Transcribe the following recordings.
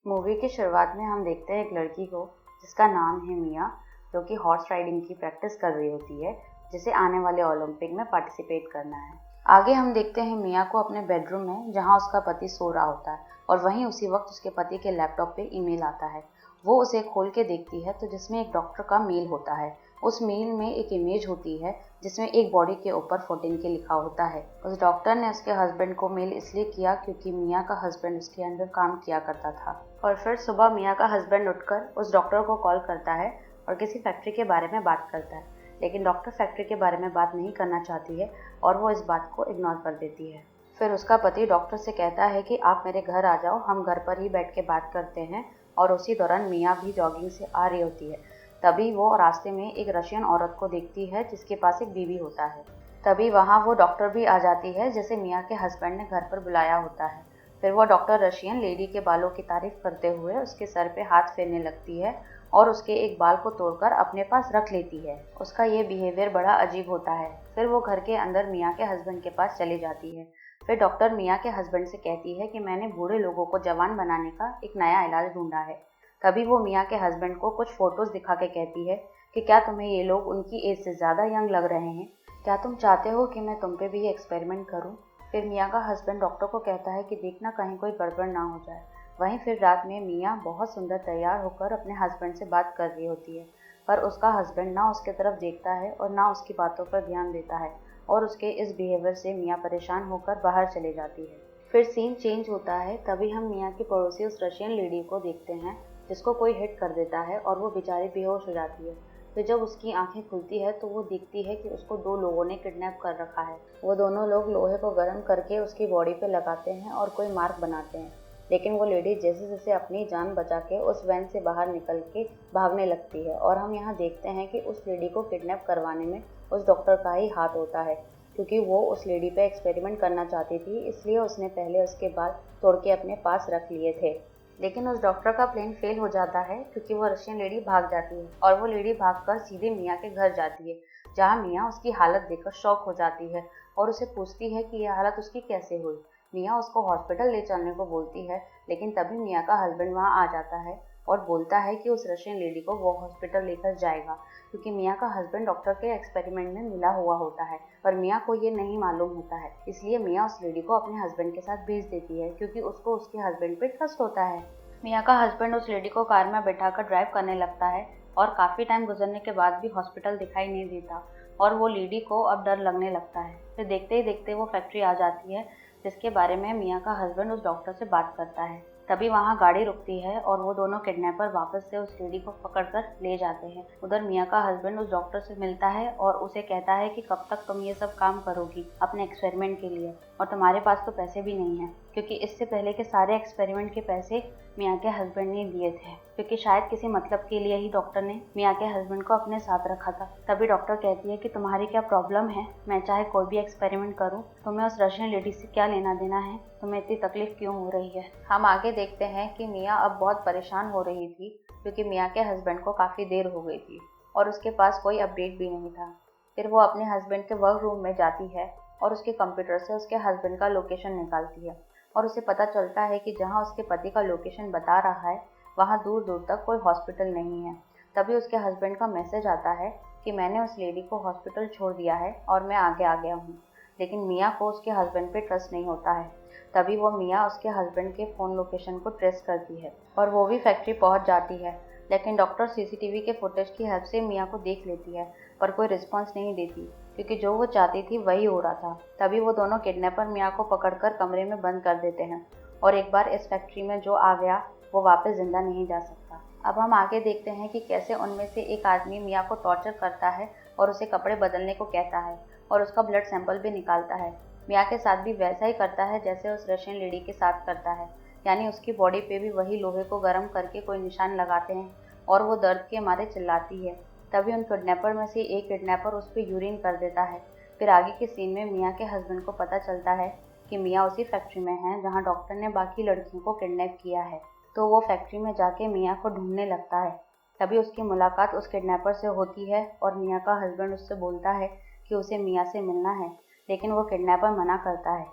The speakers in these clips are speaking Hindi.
मूवी की शुरुआत में हम देखते हैं एक लड़की को जिसका नाम है मिया, जो कि हॉर्स राइडिंग की प्रैक्टिस कर रही होती है, जिसे आने वाले ओलंपिक में पार्टिसिपेट करना है। आगे हम देखते हैं मिया को अपने बेडरूम में, जहां उसका पति सो रहा होता है और वहीं उसी वक्त उसके पति के लैपटॉप पे ईमेल आता है। वो उसे खोल के देखती है तो जिसमें एक डॉक्टर का मेल होता है। उस मेल में एक इमेज होती है जिसमें एक बॉडी के ऊपर 14 के लिखा होता है। उस डॉक्टर ने उसके हस्बैंड को मेल इसलिए किया क्योंकि मिया का हस्बैंड उसके अंडर काम किया करता था। और फिर सुबह मिया का हस्बैंड उठकर उस डॉक्टर को कॉल करता है और किसी फैक्ट्री के बारे में बात करता है, लेकिन डॉक्टर फैक्ट्री के बारे में बात नहीं करना चाहती है और वो इस बात को इग्नोर कर देती है। फिर उसका पति डॉक्टर से कहता है कि आप मेरे घर आ जाओ, हम घर पर ही बैठ के बात करते हैं। और उसी दौरान मिया भी जॉगिंग से आ रही होती है। तभी वो रास्ते में एक रशियन औरत को देखती है जिसके पास एक बीवी होता है। तभी वहाँ वो डॉक्टर भी आ जाती है जिसे मिया के हस्बैंड ने घर पर बुलाया होता है। फिर वो डॉक्टर रशियन लेडी के बालों की तारीफ करते हुए उसके सर पे हाथ फेरने लगती है और उसके एक बाल को तोड़कर अपने पास रख लेती है। उसका ये बिहेवियर बड़ा अजीब होता है। फिर वो घर के अंदर मिया के हस्बैंड के पास चली जाती है। फिर डॉक्टर मिया के हस्बैंड से कहती है कि मैंने बूढ़े लोगों को जवान बनाने का एक नया इलाज ढूंढा है। तभी वो मिया के हस्बैंड को कुछ फोटोज दिखा के कहती है कि क्या तुम्हें ये लोग उनकी एज से ज़्यादा यंग लग रहे हैं? क्या तुम चाहते हो कि मैं तुम पे भी एक्सपेरिमेंट करूं? फिर मिया का हस्बैंड डॉक्टर को कहता है कि देखना कहीं कोई गड़बड़ ना हो जाए। वहीं फिर रात में मिया बहुत सुंदर तैयार होकर अपने हस्बैंड से बात कर रही होती है, पर उसका हस्बैंड ना उसके तरफ देखता है और ना उसकी बातों पर ध्यान देता है और उसके इस बिहेवियर से मिया परेशान होकर बाहर चली जाती है। फिर सीन चेंज होता है। तभी हम मिया की पड़ोसी उस रशियन लेडी को देखते हैं जिसको कोई हिट कर देता है और वो बेचारी बेहोश हो जाती है। फिर जब उसकी आंखें खुलती है तो वो देखती है कि उसको दो लोगों ने किडनैप कर रखा है। वो दोनों लोग लोहे को गर्म करके उसकी बॉडी पे लगाते हैं और कोई मार्क बनाते हैं, लेकिन वो लेडी जैसे जैसे अपनी जान बचा के उस वैन से बाहर निकल के भागने लगती है। और हम यहाँ देखते हैं कि उस लेडी को किडनैप करवाने में उस डॉक्टर का ही हाथ होता है, क्योंकि वो उस लेडी पे एक्सपेरिमेंट करना चाहती थी, इसलिए उसने पहले उसके बाल तोड़ के अपने पास रख लिए थे। लेकिन उस डॉक्टर का प्लान फेल हो जाता है क्योंकि वो रशियन लेडी भाग जाती है और वो लेडी भागकर सीधे मिया के घर जाती है, जहाँ मिया उसकी हालत देखकर शॉक हो जाती है और उसे पूछती है कि यह हालत उसकी कैसे हुई। मिया उसको हॉस्पिटल ले चलने को बोलती है, लेकिन तभी मिया का हस्बैंड वहाँ आ जाता है और बोलता है कि उस रशियन लेडी को वो हॉस्पिटल लेकर जाएगा, क्योंकि मिया का हस्बैंड डॉक्टर के एक्सपेरिमेंट में मिला हुआ होता है। पर मिया को ये नहीं मालूम होता है, इसलिए मिया उस लेडी को अपने हस्बैंड के साथ भेज देती है क्योंकि उसको उसके हस्बैंड पे ट्रस्ट होता है। मिया का हस्बैंड उस लेडी को कार में बैठाकर ड्राइव करने लगता है और काफ़ी टाइम गुजरने के बाद भी हॉस्पिटल दिखाई नहीं देता और वो लेडी को अब डर लगने लगता है। फिर देखते ही देखते वो फैक्ट्री आ जाती है जिसके बारे में मिया का हस्बैंड उस डॉक्टर से बात करता है। तभी वहाँ गाड़ी रुकती है और वो दोनों किडनैपर वापस से उस लेडी को पकड़कर ले जाते हैं। उधर मिया का हस्बैंड उस डॉक्टर से मिलता है और उसे कहता है कि कब तक तुम ये सब काम करोगी अपने एक्सपेरिमेंट के लिए, और तुम्हारे पास तो पैसे भी नहीं है, क्योंकि इससे पहले के सारे एक्सपेरिमेंट के पैसे मिया के हस्बैंड ने दिए थे, क्योंकि शायद किसी मतलब के लिए ही डॉक्टर ने मिया के हस्बैंड को अपने साथ रखा था। तभी डॉक्टर कहती है कि तुम्हारी क्या प्रॉब्लम है, मैं चाहे कोई भी एक्सपेरिमेंट करूं, तुम्हें उस रशियन लेडी से क्या लेना देना है, तुम्हें इतनी तकलीफ क्यों हो रही है। हम आगे देखते हैं कि मिया अब बहुत परेशान हो रही थी क्योंकि मिया के हस्बैंड को काफ़ी देर हो गई थी और उसके पास कोई अपडेट भी नहीं था। फिर वो अपने हस्बैंड के वर्क रूम में जाती है और उसके कंप्यूटर से उसके हस्बैंड का लोकेशन निकालती है और उसे पता चलता है कि जहाँ उसके पति का लोकेशन बता रहा है वहाँ दूर दूर तक कोई हॉस्पिटल नहीं है। तभी उसके हस्बैंड का मैसेज आता है कि मैंने उस लेडी को हॉस्पिटल छोड़ दिया है और मैं आगे आ गया हूँ। लेकिन मिया को उसके हस्बैंड पे ट्रस्ट नहीं होता है। तभी वो मिया उसके हस्बैंड के फ़ोन लोकेशन को ट्रेस करती है और वो भी फैक्ट्री पहुँच जाती है, लेकिन डॉक्टर सीसीटीवी के फुटेज की हेल्प से मिया को देख लेती है पर कोई रिस्पॉन्स नहीं देती, क्योंकि जो वो चाहती थी वही हो रहा था। तभी वो दोनों किडनैपर मिया को पकड़कर कमरे में बंद कर देते हैं और एक बार इस फैक्ट्री में जो आ गया वो वापस जिंदा नहीं जा सकता। अब हम आगे देखते हैं कि कैसे उनमें से एक आदमी मिया को टॉर्चर करता है और उसे कपड़े बदलने को कहता है और उसका ब्लड सैंपल भी निकालता है। मिया के साथ भी वैसा ही करता है जैसे उस रशियन लेडी के साथ करता है, यानी उसकी बॉडी पे भी वही लोहे को गर्म करके कोई निशान लगाते हैं और वो दर्द के मारे चिल्लाती है। तभी उन किडनैपर में से एक किडनैपर उस पर यूरिन कर देता है। फिर आगे के सीन में मिया के हस्बैंड को पता चलता है कि मिया उसी फैक्ट्री में है जहाँ डॉक्टर ने बाकी लड़कियों को किडनैप किया है, तो वो फैक्ट्री में जाके मिया को ढूंढने लगता है। तभी उसकी मुलाकात उस किडनैपर से होती है और मिया का हस्बैंड उससे बोलता है कि उसे मिया से मिलना है, लेकिन वो किडनैपर मना करता है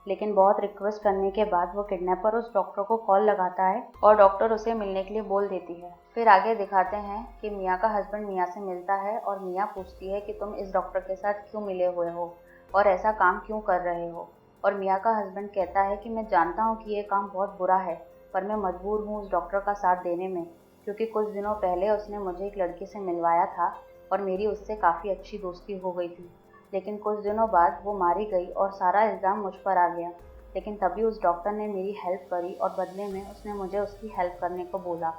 लेकिन बहुत रिक्वेस्ट करने के बाद वो किडनैपर उस डॉक्टर को कॉल लगाता है और डॉक्टर उसे मिलने के लिए बोल देती है। फिर आगे दिखाते हैं कि मिया का हस्बैंड मिया से मिलता है और मिया पूछती है कि तुम इस डॉक्टर के साथ क्यों मिले हुए हो और ऐसा काम क्यों कर रहे हो। और मिया का हस्बैंड कहता है कि मैं जानता हूँ कि ये काम बहुत बुरा है, पर मैं मजबूर हूँ उस डॉक्टर का साथ देने में, क्योंकि कुछ दिनों पहले उसने मुझे एक लड़की से मिलवाया था और मेरी उससे काफ़ी अच्छी दोस्ती हो गई थी। लेकिन कुछ दिनों बाद वो मारी गई और सारा इल्ज़ाम मुझ पर आ गया। लेकिन तभी उस डॉक्टर ने मेरी हेल्प करी और बदले में उसने मुझे उसकी हेल्प करने को बोला।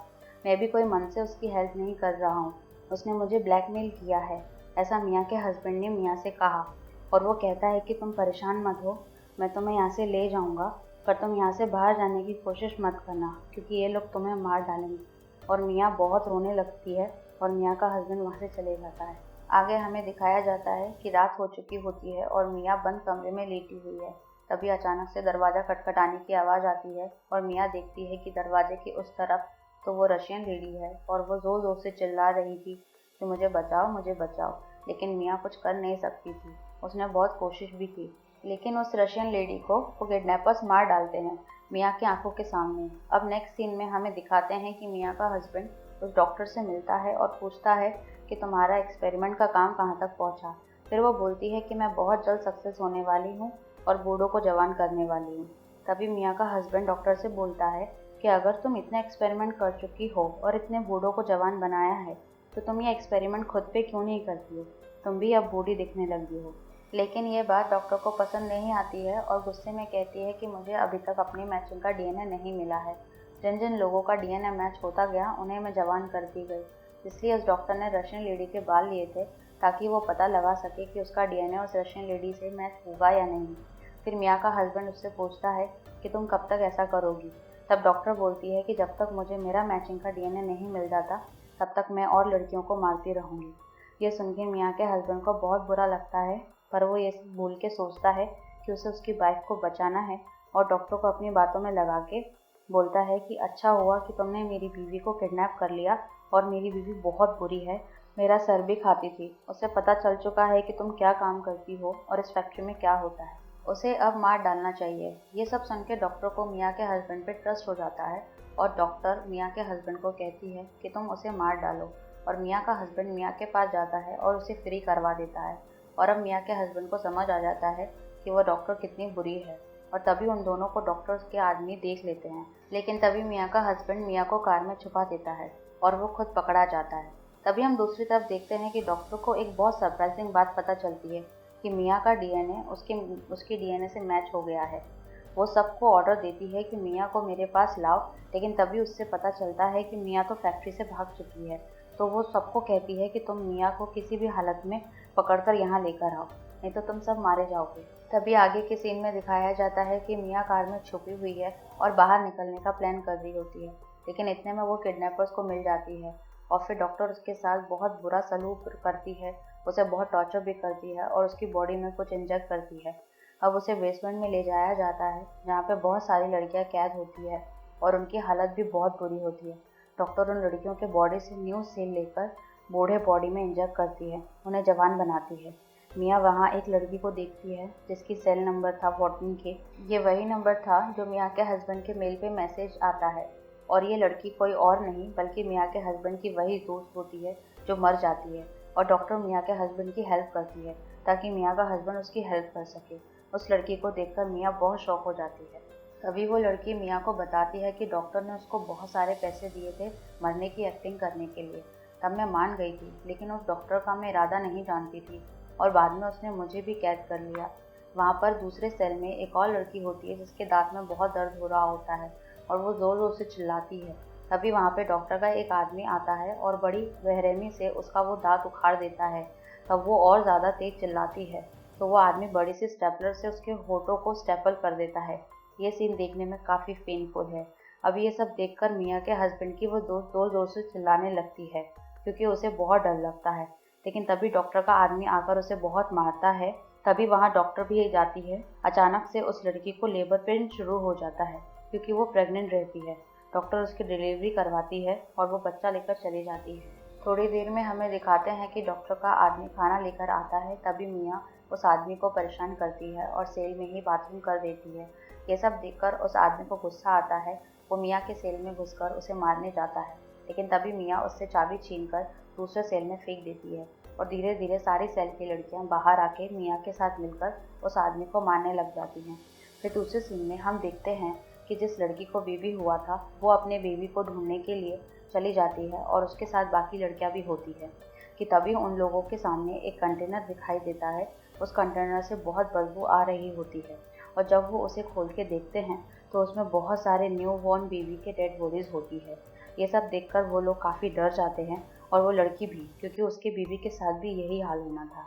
मैं भी कोई मन से उसकी हेल्प नहीं कर रहा हूँ, उसने मुझे ब्लैकमेल किया है, ऐसा मियाँ के हस्बैंड ने मियाँ से कहा। और वो कहता है कि तुम परेशान मत हो, मैं तुम्हें यहाँ से ले जाऊँगा, पर तुम यहाँ से बाहर जाने की कोशिश मत करना, क्योंकि ये लोग तुम्हें मार डालेंगे। और मियाँ बहुत रोने लगती है और मियाँ का हस्बैंड वहाँ से चले जाता है। आगे हमें दिखाया जाता है कि रात हो चुकी होती है और मियाँ बंद कमरे में लेटी हुई है। तभी अचानक से दरवाज़ा खटखटाने की आवाज़ आती है और मियाँ देखती है कि दरवाजे के उस तरफ तो वो रशियन लेडी है और वो ज़ोर ज़ोर से चिल्ला रही थी कि मुझे बचाओ, मुझे बचाओ। लेकिन मियाँ कुछ कर नहीं सकती थी, उसने बहुत कोशिश भी की, लेकिन उस रशियन लेडी को वो किडनैपर्स मार डालते हैं मियाँ की आंखों के सामने। अब नेक्स्ट सीन में हमें दिखाते हैं कि मियाँ का हस्बैंड उस डॉक्टर से मिलता है और पूछता है कि तुम्हारा एक्सपेरिमेंट का काम कहाँ तक पहुँचा। फिर वो बोलती है कि मैं बहुत जल्द सक्सेस होने वाली हूँ और बूढ़ों को जवान करने वाली हूँ। तभी मियाँ का हस्बैंड डॉक्टर से बोलता है कि अगर तुम इतने एक्सपेरिमेंट कर चुकी हो और इतने बूढ़ों को जवान बनाया है, तो तुम ये एक्सपेरिमेंट खुद पे क्यों नहीं करती हो, तुम भी अब बूढ़ी दिखने लगी हो। लेकिन ये बात डॉक्टर को पसंद नहीं आती है और गुस्से में कहती है कि मुझे अभी तक अपनी मैचिंग का डीएनए नहीं मिला है। जिन जिन लोगों का डीएनए मैच होता गया उन्हें मैं जवान करती गई। इसलिए उस डॉक्टर ने रशियन लेडी के बाल लिए थे ताकि वो पता लगा सके कि उसका डीएनए उस रशियन लेडी से मैच होगा या नहीं। फिर मियाँ का हस्बैंड उससे पूछता है कि तुम कब तक ऐसा करोगी। तब डॉक्टर बोलती है कि जब तक मुझे मेरा मैचिंग का डीएनए नहीं मिल जाता तब तक मैं और लड़कियों को मारती रहूँगी। ये सुन के मियाँ के हस्बैंड को बहुत बुरा लगता है, पर वो ये भूल के सोचता है कि उसे उसकी वाइफ को बचाना है और डॉक्टर को अपनी बातों में लगा के बोलता है कि अच्छा हुआ कि तुमने मेरी बीवी को किडनैप कर लिया और मेरी बीवी बहुत बुरी है, मेरा सर भी खाती थी, उसे पता चल चुका है कि तुम क्या काम करती हो और इस फैक्ट्री में क्या होता है, उसे अब मार डालना चाहिए। ये सब सुन के डॉक्टर को मियाँ के हस्बैंड पे ट्रस्ट हो जाता है और डॉक्टर मियाँ के हस्बैंड को कहती है कि तुम उसे मार डालो। और मियाँ का हस्बैंड मियाँ के पास जाता है और उसे फ्री करवा देता है। और अब मियाँ के हस्बैंड को समझ आ जाता है कि वो डॉक्टर कितनी बुरी है और तभी उन दोनों को डॉक्टर्स के आदमी देख लेते हैं। लेकिन तभी मियाँ का हस्बैंड मियाँ को कार में छुपा देता है और वो खुद पकड़ा जाता है। तभी हम दूसरी तरफ देखते हैं कि डॉक्टर को एक बहुत सरप्राइजिंग बात पता चलती है कि मियाँ का डीएनए उसके डीएनए से मैच हो गया है। वो सबको ऑर्डर देती है कि मियाँ को मेरे पास लाओ, लेकिन तभी उससे पता चलता है कि मियाँ तो फैक्ट्री से भाग चुकी है। तो वो सबको कहती है कि तुम मियाँ को किसी भी हालत में पकड़कर यहाँ लेकर आओ, नहीं तो तुम सब मारे जाओगे। तभी आगे के सीन में दिखाया जाता है कि मियाँ कार में छुपी हुई है और बाहर निकलने का प्लान कर रही होती है, लेकिन इतने में वो किडनैपर्स को मिल जाती है और फिर डॉक्टर उसके साथ बहुत बुरा सलूक करती है, उसे बहुत टॉर्चर भी करती है और उसकी बॉडी में कुछ इंजेक्ट करती है। अब उसे बेसमेंट में ले जाया जाता है जहाँ पे बहुत सारी लड़कियाँ कैद होती है और उनकी हालत भी बहुत बुरी होती है। डॉक्टर उन लड़कियों के बॉडी से न्यू सेल लेकर बूढ़े बॉडी में इंजेक्ट करती है, उन्हें जवान बनाती है। मियाँ वहाँ एक लड़की को देखती है जिसकी सेल नंबर था 14 के। ये वही नंबर था जो मियाँ के हस्बैंड के मेल पे मैसेज आता है और ये लड़की कोई और नहीं बल्कि मियाँ के हस्बैंड की वही दोस्त होती है जो मर जाती है। और डॉक्टर मियाँ के हस्बैंड की हेल्प करती है ताकि मियाँ का हस्बैंड उसकी हेल्प कर सके। उस लड़की को देखकर मियाँ बहुत शॉक हो जाती है। तभी वो लड़की मियाँ को बताती है कि डॉक्टर ने उसको बहुत सारे पैसे दिए थे मरने की एक्टिंग करने के लिए। तब मैं मान गई थी, लेकिन उस डॉक्टर का मैं इरादा नहीं जानती थी और बाद में उसने मुझे भी कैद कर लिया। वहाँ पर दूसरे सेल में एक और लड़की होती है जिसके दांत में बहुत दर्द हो रहा होता है और वो ज़ोर ज़ोर से चिल्लाती है। तभी वहाँ पे डॉक्टर का एक आदमी आता है और बड़ी बेरहमी से उसका वो दांत उखाड़ देता है। तब वो और ज़्यादा तेज चिल्लाती है तो वो आदमी बड़ी सी स्टेपलर से उसके होठों को स्टेपल कर देता है। ये सीन देखने में काफ़ी पेनफुल है। अब ये सब देखकर मियाँ के हस्बैंड की वो दोस्त ज़ोर ज़ोर से चिल्लाने लगती है क्योंकि उसे बहुत डर लगता है। लेकिन तभी डॉक्टर का आदमी आकर उसे बहुत मारता है। तभी वहाँ डॉक्टर भी जाती है। अचानक से उस लड़की को लेबर पेन शुरू हो जाता है क्योंकि वो प्रेग्नेंट रहती है। डॉक्टर उसकी डिलीवरी करवाती है और वो बच्चा लेकर चली जाती है। थोड़ी देर में हमें दिखाते हैं कि डॉक्टर का आदमी खाना लेकर आता है। तभी मियाँ उस आदमी को परेशान करती है और सेल में ही बाथरूम कर देती है। ये सब देखकर उस आदमी को गुस्सा आता है। वो मिया के सेल में घुसकर उसे मारने जाता है, लेकिन तभी मिया उससे चाबी छीनकर दूसरे सेल में फेंक देती है और धीरे धीरे सारी सेल की लड़कियां बाहर आके मिया के साथ मिलकर उस आदमी को मारने लग जाती हैं। फिर दूसरे सीन में हम देखते हैं कि जिस लड़की को बेबी हुआ था वो अपने बेबी को ढूंढने के लिए चली जाती है और उसके साथ बाकी लड़कियां भी होती है कि तभी उन लोगों के सामने एक कंटेनर दिखाई देता है। उस कंटेनर से बहुत बदबू आ रही होती है और जब वो उसे खोल के देखते हैं तो उसमें बहुत सारे न्यू बॉर्न बेबी के डेड बॉडीज होती है। ये सब देखकर वो लोग काफ़ी डर जाते हैं और वो लड़की भी, क्योंकि उसके बीवी के साथ भी यही हाल होना था।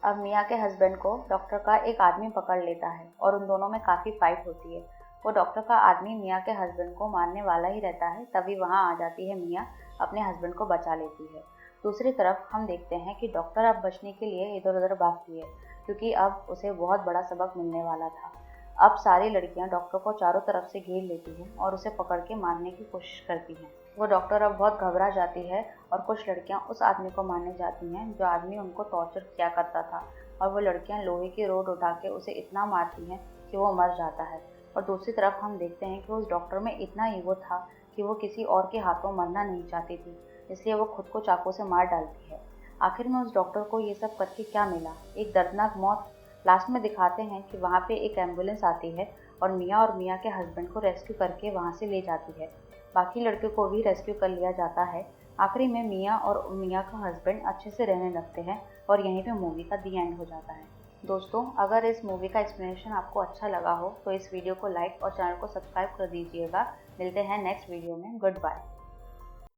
अब मिया के हस्बैंड को डॉक्टर का एक आदमी पकड़ लेता है और उन दोनों में काफ़ी फाइट होती है। वो डॉक्टर का आदमी मिया के हस्बैंड को मारने वाला ही रहता है, तभी वहाँ आ जाती है मिया, अपने हस्बैंड को बचा लेती है। दूसरी तरफ हम देखते हैं कि डॉक्टर अब बचने के लिए इधर उधर भागती है, क्योंकि अब उसे बहुत बड़ा सबक मिलने वाला था। अब सारी लड़कियां डॉक्टर को चारों तरफ से घेर लेती हैं और उसे पकड़ के मारने की कोशिश करती हैं। वो डॉक्टर अब बहुत घबरा जाती है और कुछ लड़कियां उस आदमी को मारने जाती हैं जो आदमी उनको टॉर्चर किया करता था, और वो लड़कियां लोहे की रोड उठा के उसे इतना मारती हैं कि वो मर जाता है। और दूसरी तरफ हम देखते हैं कि उस डॉक्टर में इतना ईगो था कि वो किसी और के हाथों मरना नहीं चाहती थी, इसलिए वो खुद को चाकू से मार डालती है। आखिर में उस डॉक्टर को ये सब करके क्या मिला? एक दर्दनाक मौत। लास्ट में दिखाते हैं कि वहाँ पे एक एम्बुलेंस आती है और मिया के हस्बैंड को रेस्क्यू करके वहाँ से ले जाती है। बाकी लड़कियों को भी रेस्क्यू कर लिया जाता है। आखिरी में मिया और मिया का हस्बैंड अच्छे से रहने लगते हैं और यहीं पे मूवी का दी एंड हो जाता है। दोस्तों, अगर इस मूवी का एक्सप्लेनेशन आपको अच्छा लगा हो तो इस वीडियो को लाइक और चैनल को सब्सक्राइब कर दीजिएगा। मिलते हैं नेक्स्ट वीडियो में। Good bye.